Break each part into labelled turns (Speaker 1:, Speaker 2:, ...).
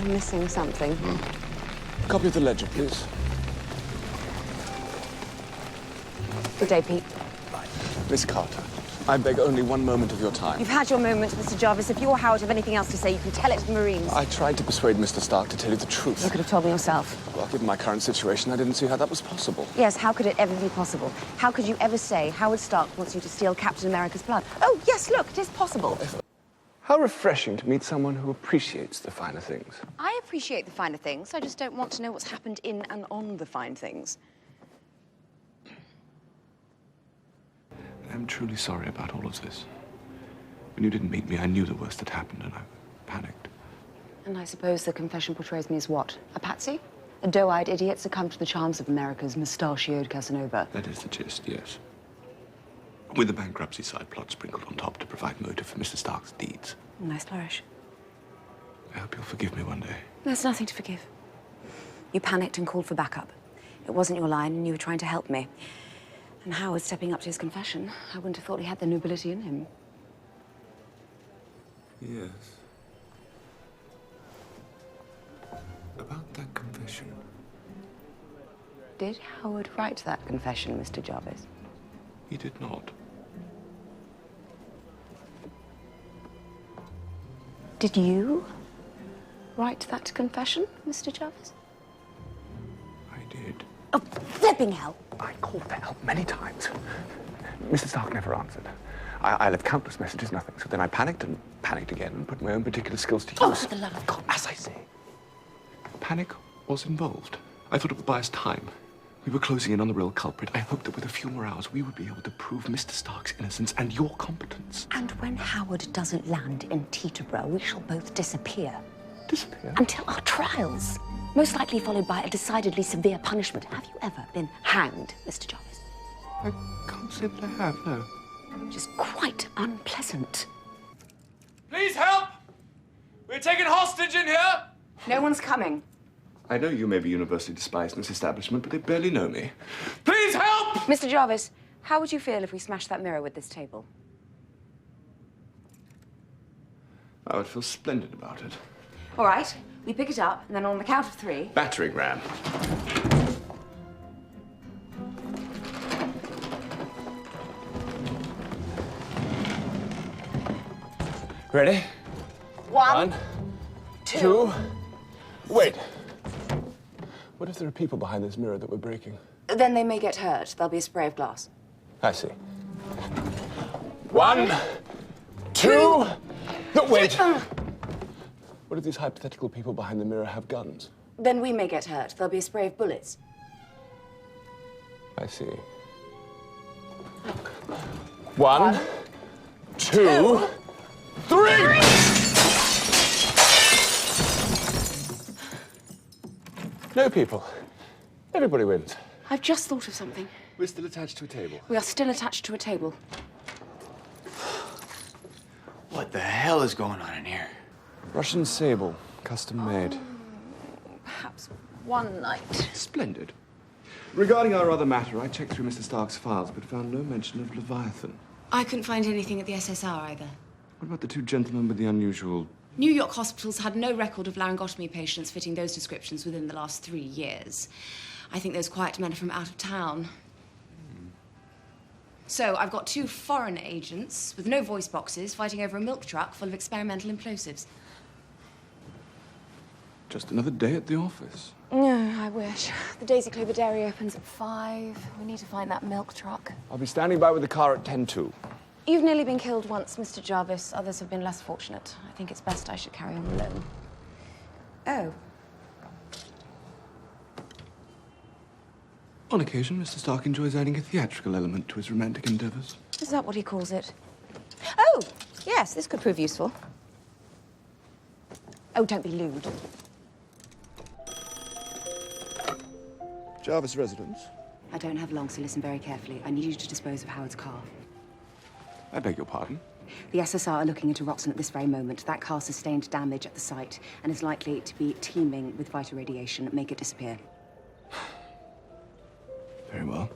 Speaker 1: I'm missing something.
Speaker 2: Copy of the ledger, please.
Speaker 1: Good day, Pete.
Speaker 2: Miss Carter, I beg only one moment of your time.
Speaker 1: You've had your moment, Mr. Jarvis. If you or Howard have anything else to say, you can tell it to the Marines.
Speaker 2: I tried to persuade Mr. Stark to tell you the truth.
Speaker 1: You could have told me yourself.
Speaker 2: Well, given my current situation, I didn't see how that was possible.
Speaker 1: Yes, how could it ever be possible? How could you ever say Howard Stark wants you to steal Captain America's blood? Oh, yes, look, it is possible.
Speaker 2: How refreshing to meet someone who appreciates the finer things.
Speaker 1: I appreciate the finer things. I just don't want to know what's happened in and on the fine things.
Speaker 2: I'm truly sorry about all of this. When you didn't meet me, I knew the worst had happened, and I panicked.
Speaker 1: And I suppose the confession portrays me as what? A patsy? A doe-eyed idiot succumbed to the charms of America's mustachioed Casanova?
Speaker 2: That is the gist, yes. With the bankruptcy side plot sprinkled on top to provide motive for Mr. Stark's deeds.
Speaker 1: Nice flourish.
Speaker 2: I hope you'll forgive me one day.
Speaker 1: There's nothing to forgive. You panicked and called for backup. It wasn't your line, and you were trying to help me. And Howard stepping up to his confession, I wouldn't have thought he had the nobility in him.
Speaker 2: Yes. About that confession.
Speaker 1: Did Howard write that confession, Mr. Jarvis?
Speaker 2: He did not.
Speaker 1: Did you write that confession, Mr. Jarvis?
Speaker 2: I did.
Speaker 1: Oh, flipping hell!
Speaker 2: I called for help many times. Mr. Stark never answered. I left countless messages, nothing. So then I panicked and panicked again and put my own particular skills to use.
Speaker 1: Oh, for the love of God.
Speaker 2: As I say, panic was involved. I thought it would buy us time. We were closing in on the real culprit. I hoped that with a few more hours, we would be able to prove Mr. Stark's innocence and your competence.
Speaker 1: And when Howard doesn't land in Teterboro, we shall both disappear.
Speaker 2: Disappear?
Speaker 1: Until our trials. Most likely followed by a decidedly severe punishment. Have you ever been hanged, Mr. Jarvis?
Speaker 2: I can't say that I have, no.
Speaker 1: Which is quite unpleasant.
Speaker 3: Please help! We're taken hostage in here!
Speaker 1: No one's coming.
Speaker 2: I know you may be universally despised in this establishment, but they barely know me. Please help!
Speaker 1: Mr. Jarvis, how would you feel if we smashed that mirror with this table?
Speaker 2: I would feel splendid about it.
Speaker 1: All right, we pick it up, and then on the count of 3...
Speaker 2: Battering ram. Ready?
Speaker 1: One,
Speaker 2: two. Wait. What if there are people behind this mirror that we're breaking?
Speaker 1: Then they may get hurt. There'll be a spray of glass.
Speaker 2: I see. 1, 2. No, wait. What if these hypothetical people behind the mirror have guns?
Speaker 1: Then we may get hurt. There'll be a spray of bullets.
Speaker 2: I see. 1, 2, 3! No people. Everybody wins.
Speaker 1: I've just thought of something.
Speaker 2: We're still attached to a table.
Speaker 1: We are still attached to a table.
Speaker 3: What the hell is going on in here?
Speaker 2: Russian sable, custom made.
Speaker 1: Perhaps one night.
Speaker 2: Splendid. Regarding our other matter, I checked through Mr. Stark's files, but found no mention of Leviathan.
Speaker 4: I couldn't find anything at the SSR either.
Speaker 2: What about the two gentlemen with the unusual...
Speaker 4: New York hospitals had no record of laryngotomy patients fitting those descriptions within the last 3 years. I think those quiet men are from out of town. So I've got 2 foreign agents with no voice boxes fighting over a milk truck full of experimental implosives.
Speaker 2: Just another day at the office.
Speaker 1: No, I wish. The Daisy Clover Dairy opens at 5. We need to find that milk truck.
Speaker 2: I'll be standing by with the car at 10:02.
Speaker 1: You've nearly been killed once, Mr. Jarvis. Others have been less fortunate. I think it's best I should carry on alone. Oh.
Speaker 2: On occasion, Mr. Stark enjoys adding a theatrical element to his romantic endeavors.
Speaker 1: Is that what he calls it? Oh, yes, this could prove useful. Oh, don't be lewd.
Speaker 2: Jarvis residence.
Speaker 4: I don't have long, so listen very carefully. I need you to dispose of Howard's car.
Speaker 2: I beg your pardon?
Speaker 4: The SSR are looking into Roxton at this very moment. That car sustained damage at the site and is likely to be teeming with vital radiation. Make it disappear.
Speaker 2: Very well.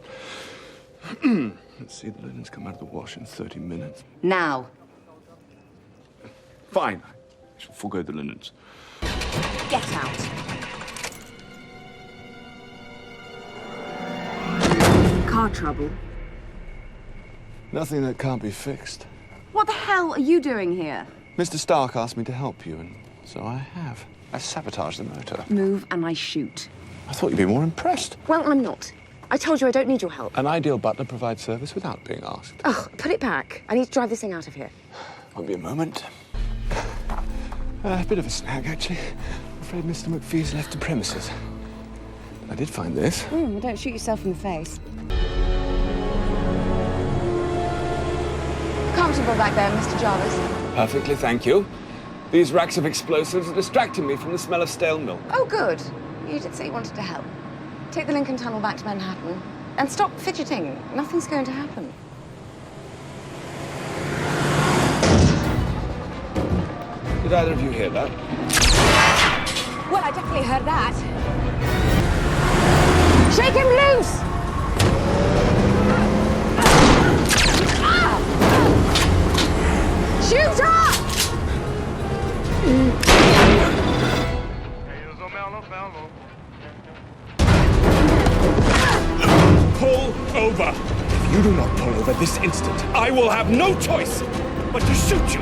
Speaker 2: Let's see, the linens come out of the wash in 30 minutes.
Speaker 4: Now.
Speaker 2: Fine. I shall forego the linens.
Speaker 1: Get out. Car trouble.
Speaker 2: Nothing that can't be fixed.
Speaker 1: What the hell are you doing here?
Speaker 2: Mr. Stark asked me to help you, and so I have. I sabotaged the motor.
Speaker 1: Move and I shoot.
Speaker 2: I thought you'd be more impressed.
Speaker 1: Well, I'm not. I told you I don't need your help.
Speaker 2: An ideal butler provides service without being asked.
Speaker 1: Ugh, put it back. I need to drive this thing out of here.
Speaker 2: Won't be a moment. A bit of a snag, actually. I'm afraid Mr. McPhee's left the premises. I did find this.
Speaker 1: Don't shoot yourself in the face. Comfortable back there, Mr. Jarvis.
Speaker 2: Perfectly, thank you. These racks of explosives are distracting me from the smell of stale milk.
Speaker 1: Oh, good. You did say you wanted to help. Take the Lincoln Tunnel back to Manhattan. And stop fidgeting. Nothing's going to happen.
Speaker 2: Did either of you hear that?
Speaker 1: Well, I definitely heard that. Shake him loose! Shoot her!
Speaker 5: Pull over! If you do not pull over this instant, I will have no choice but to shoot you!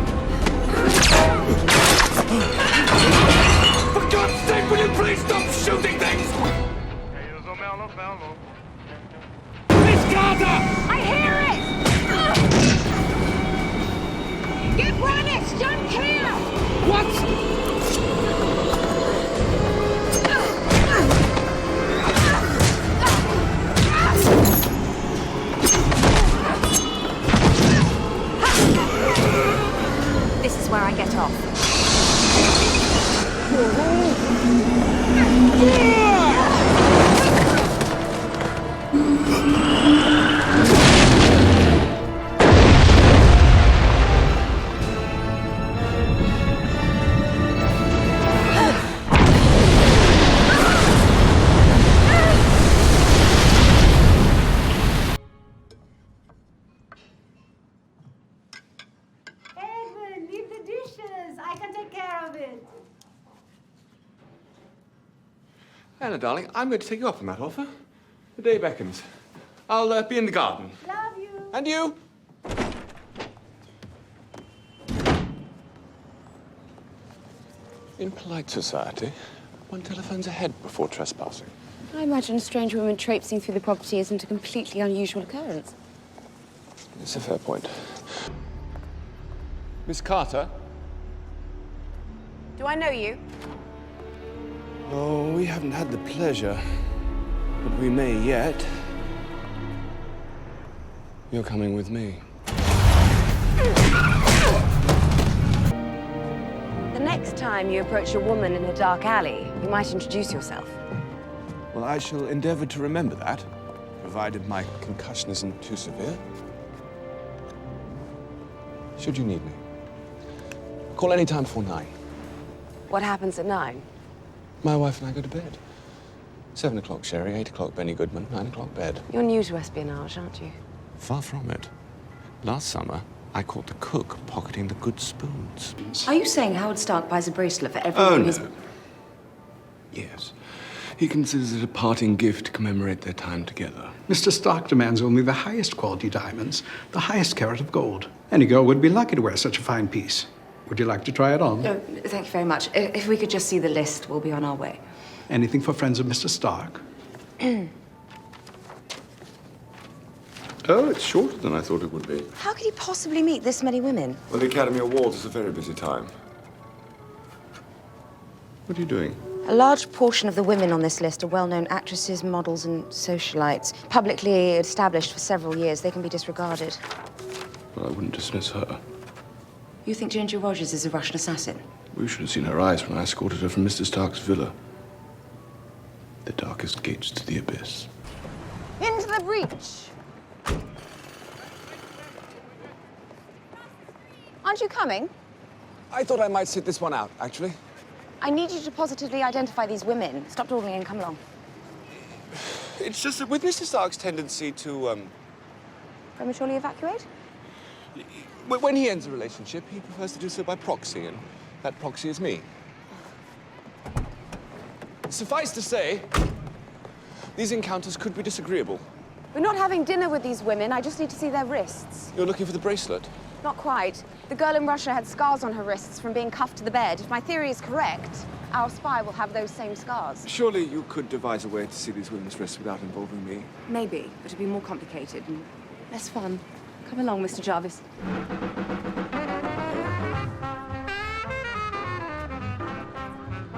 Speaker 5: For God's sake, will you please stop shooting things? Miss Carter!
Speaker 1: I hear it! Get Brannix! Jump clear!
Speaker 5: What?
Speaker 1: This is where I get off.
Speaker 6: Edwin, leave the dishes. I can take care of it.
Speaker 2: Anna, darling, I'm going to take you up on that offer. The day beckons. I'll be in the garden.
Speaker 6: Love you.
Speaker 2: And you? In polite society, one telephones ahead before trespassing.
Speaker 1: I imagine a strange woman traipsing through the property isn't a completely unusual occurrence.
Speaker 2: It's a fair point. Miss Carter?
Speaker 1: Do I know you?
Speaker 2: Oh, we haven't had the pleasure, but we may yet. You're coming with me.
Speaker 1: The next time you approach a woman in a dark alley, you might introduce yourself.
Speaker 2: Well, I shall endeavor to remember that, provided my concussion isn't too severe. Should you need me, call any time before 9.
Speaker 1: What happens at 9?
Speaker 2: My wife and I go to bed. 7 o'clock, Sherry. 8 o'clock, Benny Goodman. 9 o'clock, bed.
Speaker 1: You're new to espionage, aren't you?
Speaker 2: Far from it. Last summer, I caught the cook pocketing the good spoons.
Speaker 1: Are you saying Howard Stark buys a bracelet for every
Speaker 2: Oh,
Speaker 1: woman
Speaker 2: no.
Speaker 1: he's...
Speaker 2: Yes. He considers it a parting gift to commemorate their time together.
Speaker 7: Mr. Stark demands only the highest quality diamonds, the highest carat of gold. Any girl would be lucky to wear such a fine piece. Would you like to try it on?
Speaker 1: Oh, thank you very much. If we could just see the list, we'll be on our way.
Speaker 7: Anything for friends of Mr. Stark?
Speaker 2: Oh, it's shorter than I thought it would be.
Speaker 1: How could he possibly meet this many women?
Speaker 2: Well, the Academy Awards is a very busy time. What are you doing?
Speaker 1: A large portion of the women on this list are well-known actresses, models, and socialites. Publicly established for several years, they can be disregarded.
Speaker 2: Well, I wouldn't dismiss her.
Speaker 1: You think Ginger Rogers is a Russian assassin?
Speaker 2: We should have seen her eyes when I escorted her from Mr. Stark's villa. The darkest gates to the abyss.
Speaker 1: Into the breach! Aren't you coming?
Speaker 2: I thought I might sit this one out, actually.
Speaker 1: I need you to positively identify these women. Stop dawdling and come along.
Speaker 2: It's just that with Mr. Stark's tendency to,
Speaker 1: Prematurely evacuate?
Speaker 2: when he ends a relationship, he prefers to do so by proxy, and that proxy is me. Suffice to say, these encounters could be disagreeable.
Speaker 1: We're not having dinner with these women. I just need to see their wrists.
Speaker 2: You're looking for the bracelet?
Speaker 1: Not quite. The girl in Russia had scars on her wrists from being cuffed to the bed. If my theory is correct, our spy will have those same scars.
Speaker 2: Surely you could devise a way to see these women's wrists without involving me.
Speaker 1: Maybe, but it'd be more complicated and less fun. Come along, Mr. Jarvis.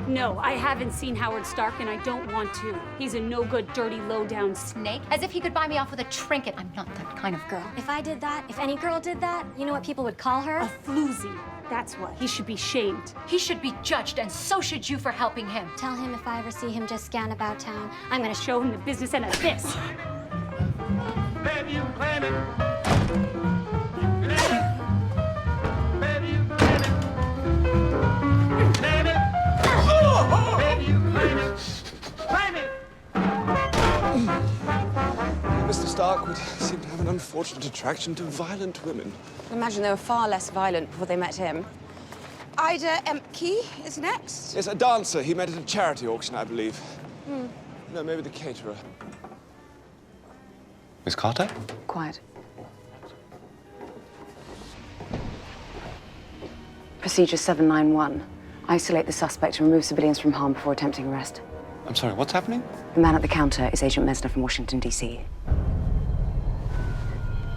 Speaker 8: No, I haven't seen Howard Stark, and I don't want to. He's a no-good, dirty, low-down snake.
Speaker 9: As if he could buy me off with a trinket. I'm not that kind of girl.
Speaker 10: If I did that, if any girl did that, you know what people would call her?
Speaker 8: A floozy. That's what. He should be shamed.
Speaker 9: He should be judged, and so should you for helping him.
Speaker 10: Tell him if I ever see him just scan about town, I'm gonna
Speaker 8: Show him the business end of this.
Speaker 3: Baby, you claim it.
Speaker 2: Mr. Stark would seem to have an unfortunate attraction to violent women.
Speaker 1: I imagine they were far less violent before they met him. Ida Emke is next.
Speaker 2: Yes, a dancer he met at a charity auction, I believe. No, maybe the caterer.
Speaker 11: Miss Carter?
Speaker 1: Quiet. Procedure 791. Isolate the suspect and remove civilians from harm before attempting arrest.
Speaker 11: I'm sorry, what's happening?
Speaker 1: The man at the counter is Agent Mesner from Washington, D.C.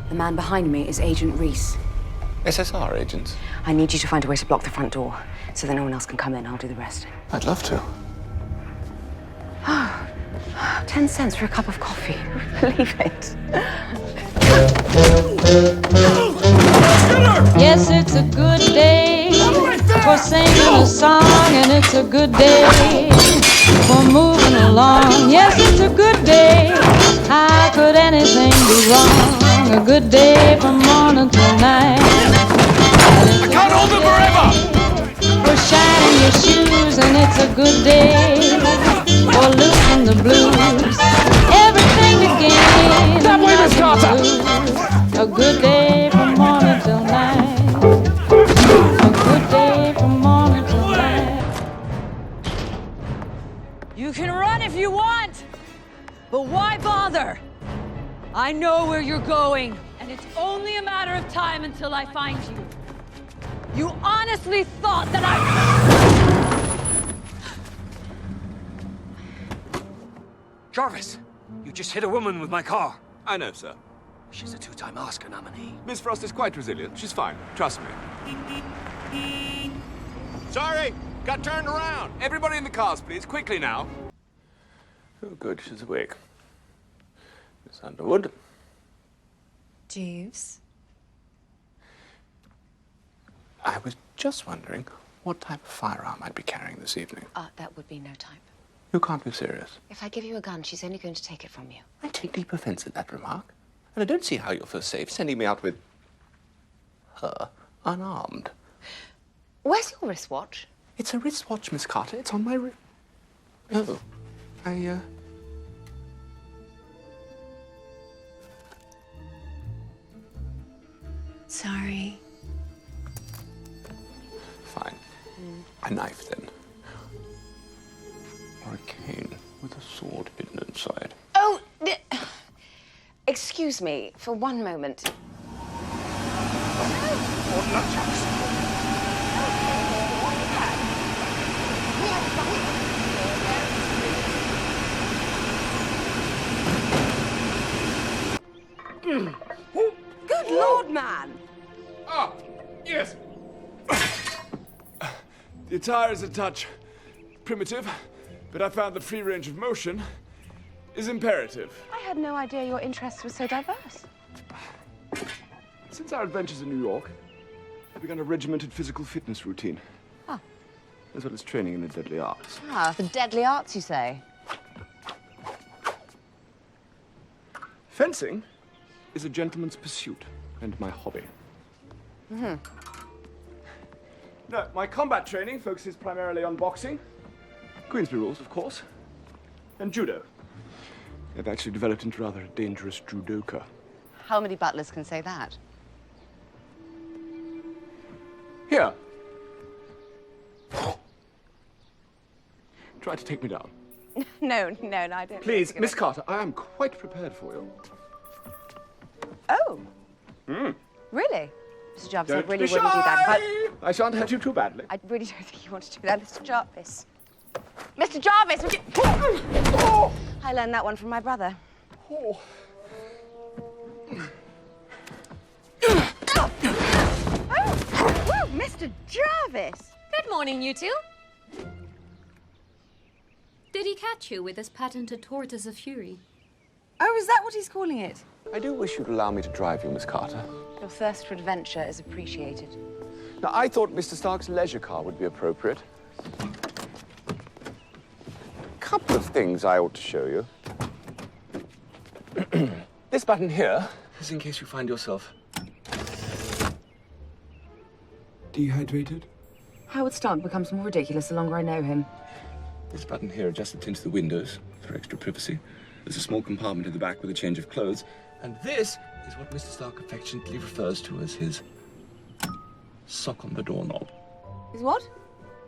Speaker 1: The man behind me is Agent Reese.
Speaker 11: SSR agents?
Speaker 1: I need you to find a way to block the front door so that no one else can come in. I'll do the rest.
Speaker 11: I'd love to.
Speaker 1: 10 cents for a cup of coffee. Believe it.
Speaker 12: Yes, it's a good day for singing a song, and it's a good day for moving along. Yes, it's a good day. How could anything be wrong? A good day from morning till night.
Speaker 3: I can't hold them forever!
Speaker 12: For shining your shoes, and it's a good day for loosening the blues. Everything begins.
Speaker 3: That way, Miss Carter!
Speaker 12: A good day from morning till night. A good day from morning till night.
Speaker 13: You can run if you want, but why bother? I know where you're going, and it's only a matter of time until I find you. You honestly thought that
Speaker 5: Jarvis, you just hit a woman with my car.
Speaker 2: I know, sir.
Speaker 5: She's a two-time Oscar nominee.
Speaker 2: Miss Frost is quite resilient. She's fine. Trust me.
Speaker 3: Sorry, got turned around.
Speaker 2: Everybody in the cars, please. Quickly now.
Speaker 11: Oh, good, she's awake. Miss Underwood?
Speaker 10: Jeeves.
Speaker 11: I was just wondering what type of firearm I'd be carrying this evening.
Speaker 1: That would be no type.
Speaker 11: You can't be serious.
Speaker 1: If I give you a gun, she's only going to take it from you.
Speaker 11: I take deep offense at that remark. And I don't see how you'll feel safe sending me out with her unarmed.
Speaker 1: Where's your wristwatch?
Speaker 11: It's a wristwatch, Miss Carter. It's on my wrist. Oh,
Speaker 10: Sorry.
Speaker 11: Fine. A knife, then. Or a cane with a sword hidden inside.
Speaker 1: Oh, excuse me for one moment. Good Lord, man!
Speaker 2: Ah, yes. The attire is a touch primitive, but I found that free range of motion is imperative.
Speaker 1: I had no idea your interests were so diverse.
Speaker 2: Since our adventures in New York, I've begun a regimented physical fitness routine.
Speaker 1: Oh.
Speaker 2: As well as training in the deadly arts.
Speaker 1: Ah, the deadly arts, you say?
Speaker 2: Fencing is a gentleman's pursuit and my hobby.
Speaker 1: Mm-hmm.
Speaker 2: No, my combat training focuses primarily on boxing, Queensberry rules, of course, and judo. I've actually developed into rather a dangerous judoka.
Speaker 1: How many butlers can say that?
Speaker 2: Here. Try to take me down.
Speaker 1: No, I don't.
Speaker 2: Please, Miss Carter, I am quite prepared for you.
Speaker 1: Oh. Really? Mr. Jarvis, I really wouldn't do that.
Speaker 2: I shan't hurt you too badly.
Speaker 1: I really don't think you want to do that, Mr. Jarvis. Mr. Jarvis, would you... I learned that one from my brother.
Speaker 10: Oh,
Speaker 1: Mr. Jarvis!
Speaker 8: Good morning, you two. Did he catch you with his patented tortoise of fury?
Speaker 1: Oh, is that what he's calling it?
Speaker 11: I do wish you'd allow me to drive you, Miss Carter.
Speaker 1: Your thirst for adventure is appreciated.
Speaker 11: Now, I thought Mr. Stark's leisure car would be appropriate. A couple of things I ought to show you. This button here is in case you find yourself
Speaker 2: dehydrated?
Speaker 1: Howard Stark becomes more ridiculous the longer I know him.
Speaker 2: This button here adjusts the tint of the windows for extra privacy. There's a small compartment at the back with a change of clothes. And this is what Mr. Stark affectionately refers to as his sock on the doorknob.
Speaker 1: Is what?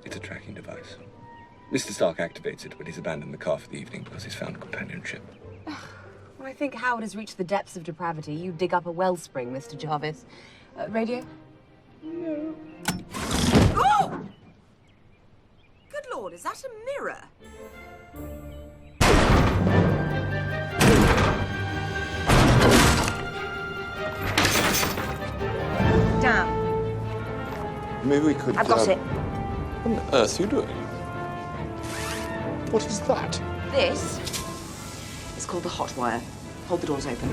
Speaker 2: It's a tracking device. Mr. Stark activates it when he's abandoned the car for the evening because he's found companionship.
Speaker 1: When I think Howard has reached the depths of depravity, you dig up a wellspring, Mr. Jarvis. Radio? No. Oh! Good Lord, is that a mirror? Damn.
Speaker 11: Maybe we could...
Speaker 1: I've got it.
Speaker 11: What on earth are you doing? What is that?
Speaker 1: This is called the hot wire. Hold the doors open.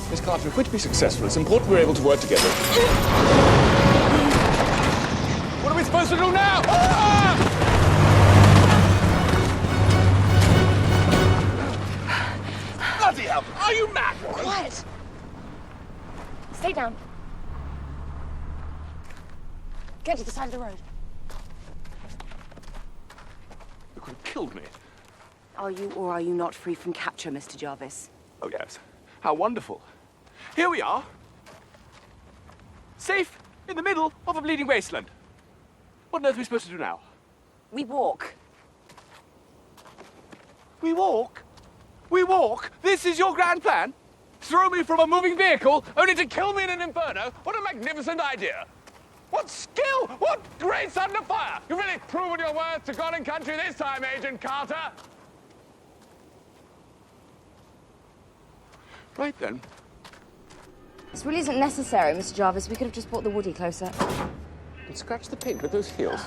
Speaker 5: Miss Carter, if we're to be successful, it's important we're able to work together. What are we supposed to do now? Bloody hell! Are you mad?
Speaker 9: Quiet. Stay down. Get to the side of the road.
Speaker 2: You could have killed me.
Speaker 1: Are you or are you not free from capture, Mr. Jarvis?
Speaker 2: Oh, yes. How wonderful. Here we are. Safe in the middle of a bleeding wasteland. What on earth are we supposed to do now?
Speaker 1: We walk.
Speaker 2: We walk? We walk? This is your grand plan? Throw me from a moving vehicle only to kill me in an inferno? What a magnificent idea. What skill! What grace under fire! You've really proven your worth to God and country this time, Agent Carter. Right then.
Speaker 1: This really isn't necessary, Mr. Jarvis. We could have just brought the Woody closer.
Speaker 11: And scratch the paint with those heels.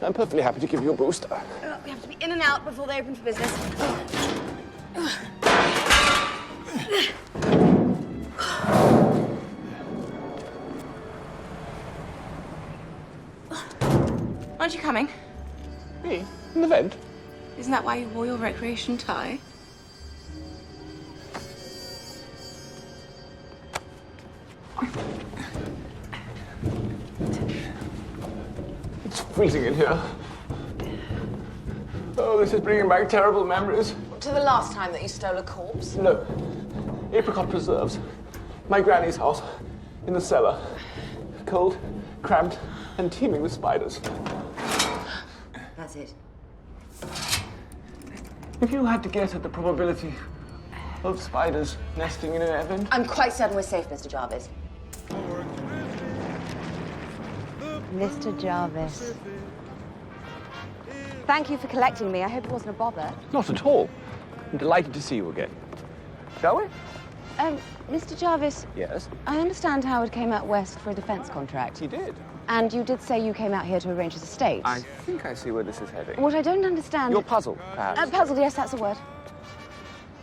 Speaker 11: I'm perfectly happy to give you a boost.
Speaker 1: We have to be in and out before they open for business. Aren't you coming?
Speaker 11: Me? In the vent?
Speaker 1: Isn't that why you wore your recreation tie?
Speaker 11: It's freezing in here. Oh, this is bringing back terrible memories.
Speaker 1: To the last time that you stole a corpse?
Speaker 11: No. Apricot preserves. My granny's house. In the cellar. Cold, cramped, and teeming with spiders.
Speaker 1: That's it.
Speaker 11: If you had to guess at the probability of spiders nesting in an oven...
Speaker 1: I'm quite certain we're safe, Mr. Jarvis. Mr. Jarvis. Thank you for collecting me. I hope it wasn't a bother.
Speaker 11: Not at all. I'm delighted to see you again. Shall we?
Speaker 1: Mr. Jarvis.
Speaker 11: Yes?
Speaker 1: I understand Howard came out west for a defense contract.
Speaker 11: He did.
Speaker 1: And you did say you came out here to arrange his estate.
Speaker 11: I think I see where this is heading.
Speaker 1: What I don't understand...
Speaker 11: You're puzzled, perhaps.
Speaker 1: Puzzled, yes, that's a word.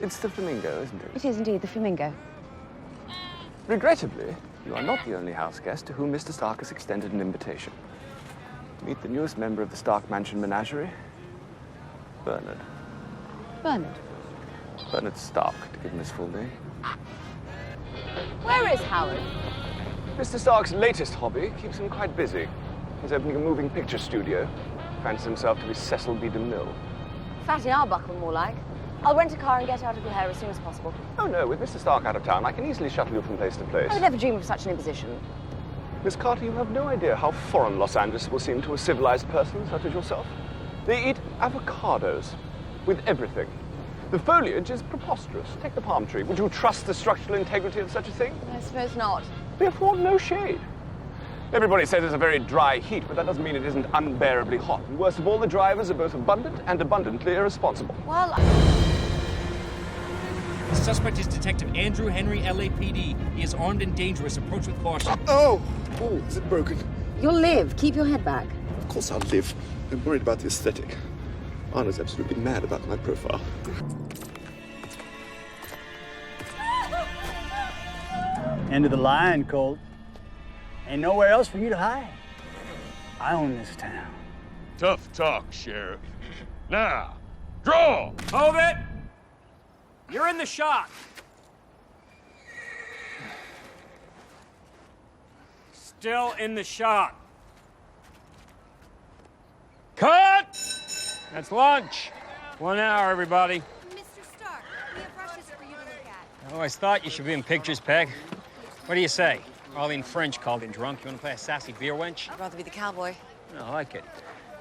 Speaker 11: It's the flamingo, isn't it?
Speaker 1: It is indeed, the flamingo.
Speaker 11: Regrettably, you are not the only house guest to whom Mr. Stark has extended an invitation. Meet the newest member of the Stark Mansion menagerie, Bernard.
Speaker 1: Bernard?
Speaker 11: Bernard Stark, to give him his full name.
Speaker 1: Where is Howard?
Speaker 11: Mr. Stark's latest hobby keeps him quite busy. He's opening a moving picture studio. Fancies himself to be Cecil B. DeMille.
Speaker 1: Fatty Arbuckle, more like.
Speaker 9: I'll rent a car and get out of your hair as soon as possible.
Speaker 11: Oh, no, with Mr. Stark out of town, I can easily shuttle you from place to place.
Speaker 9: I would never dream of such an imposition.
Speaker 11: Miss Carter, you have no idea how foreign Los Angeles will seem to a civilized person such as yourself. They eat avocados with everything. The foliage is preposterous. Take the palm tree. Would you trust the structural integrity of such a thing?
Speaker 9: I suppose not.
Speaker 11: They afford no shade. Everybody says it's a very dry heat, but that doesn't mean it isn't unbearably hot. And worst of all, the drivers are both abundant and abundantly irresponsible.
Speaker 9: Well,
Speaker 14: The suspect is Detective Andrew Henry, LAPD. He is armed and dangerous. Approach with caution.
Speaker 15: Oh, is it broken?
Speaker 9: you'll live. Keep your head back.
Speaker 15: Of course I'll live. I'm worried about the aesthetic. Anna's absolutely mad about my profile.
Speaker 16: End of the line, Colt. Ain't nowhere else for you to hide. I own this town.
Speaker 5: Tough talk, Sheriff. Now, draw!
Speaker 14: Hold it! You're in the shot. Still in the shot. Cut! That's lunch. 1 hour, everybody.
Speaker 6: Mr. Stark, we have brushes for you to look at.
Speaker 14: I always thought you should be in pictures, Peg. What do you say? Arlene French called in drunk. You want to play a sassy beer wench?
Speaker 4: I'd rather be the cowboy.
Speaker 14: I like it.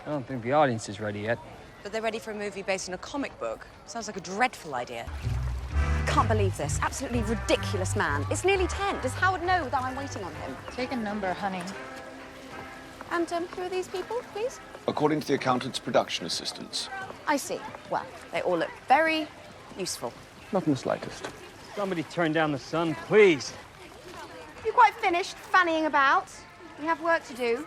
Speaker 14: I don't think the audience is ready yet.
Speaker 4: But they're ready for a movie based on a comic book. Sounds like a dreadful idea. Can't believe this. Absolutely ridiculous man. It's nearly 10. Does Howard know that I'm waiting on him?
Speaker 6: Take a number, honey.
Speaker 4: And who are these people, please?
Speaker 11: According to the accountant's production assistants.
Speaker 4: I see. Well, they all look very useful.
Speaker 11: Not in the slightest.
Speaker 14: Somebody turn down the sun, please.
Speaker 9: You quite finished fannying about? We have work to do.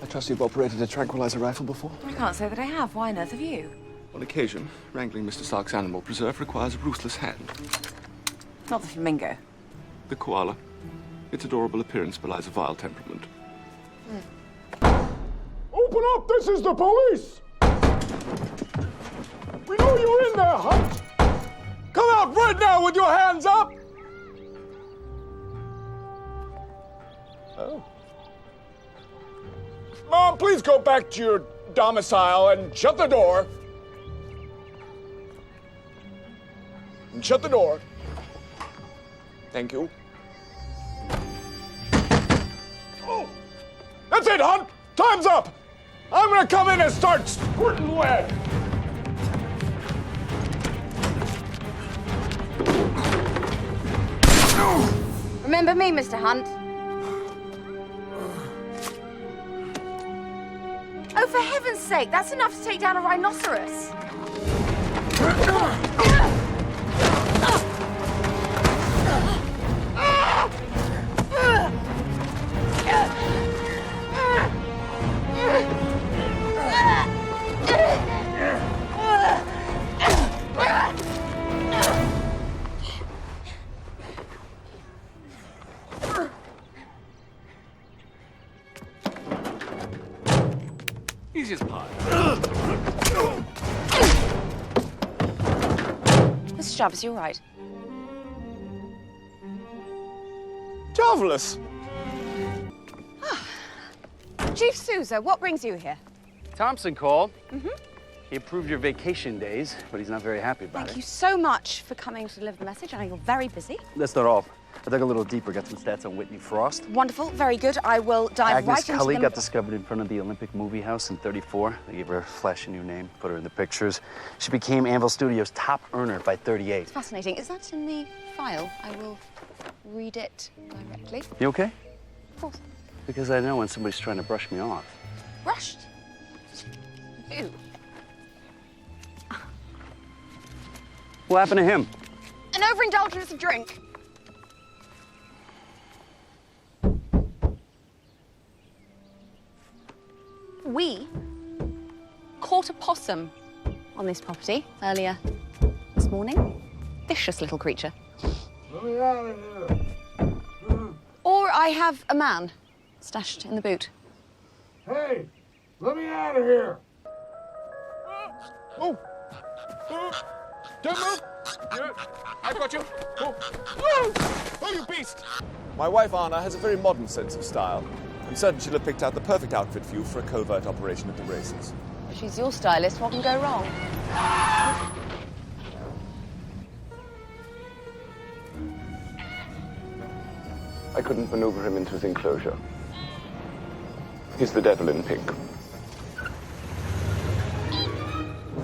Speaker 11: I trust you've operated a tranquilizer rifle before?
Speaker 4: I can't say that I have. Why on earth have you?
Speaker 11: On occasion, wrangling Mr. Stark's animal preserve requires a ruthless hand.
Speaker 4: Not the flamingo.
Speaker 11: The koala. Its adorable appearance belies a vile temperament.
Speaker 5: Open up! This is the police! We know you're in there, Hunt! Come out right now with your hands up!
Speaker 11: Oh.
Speaker 5: Mom, please go back to your domicile and shut the door. And shut the door. Thank you. Oh! That's it, Hunt! Time's up! I'm gonna come in and start squirting lead!
Speaker 9: Remember me, Mr. Hunt? Oh, for heaven's sake, that's enough to take down a rhinoceros.
Speaker 2: Easy as pie.
Speaker 4: Mr. Jarvis, you're right.
Speaker 5: Marvelous.
Speaker 9: Chief Sousa, what brings you here?
Speaker 17: Thompson called. He approved your vacation days, but he's not very happy about
Speaker 4: Thank
Speaker 17: it.
Speaker 4: you so much for coming to deliver the message. I know you're very busy.
Speaker 17: Let's start off. I dug a little deeper, got some stats on Whitney Frost.
Speaker 4: Wonderful, very good. I will dive
Speaker 17: Agnes
Speaker 4: right into
Speaker 17: Cully
Speaker 4: them.
Speaker 17: got discovered in front of the Olympic Movie House in '34. They gave her a flashy new name, put her in the pictures. She became Anvil Studios' top earner by '38.
Speaker 4: Fascinating. Is that in the file? I will read it directly.
Speaker 17: You okay?
Speaker 4: Of course.
Speaker 17: Because I know when somebody's trying to brush me off.
Speaker 4: Rushed. Ew.
Speaker 17: What happened to him?
Speaker 9: An overindulgence of drink. We caught a possum on this property earlier this morning. Vicious little creature.
Speaker 5: Let me out of here.
Speaker 9: Or I have a man stashed in the boot.
Speaker 5: Hey, let me out of here. Oh. Don't move. I've got you. Oh, you beast.
Speaker 18: My wife, Anna, has a very modern sense of style. I'm certain she'll have picked out the perfect outfit for you for a covert operation at the races.
Speaker 4: She's your stylist. What can go wrong?
Speaker 11: I couldn't maneuver him into his enclosure. He's the devil in pink.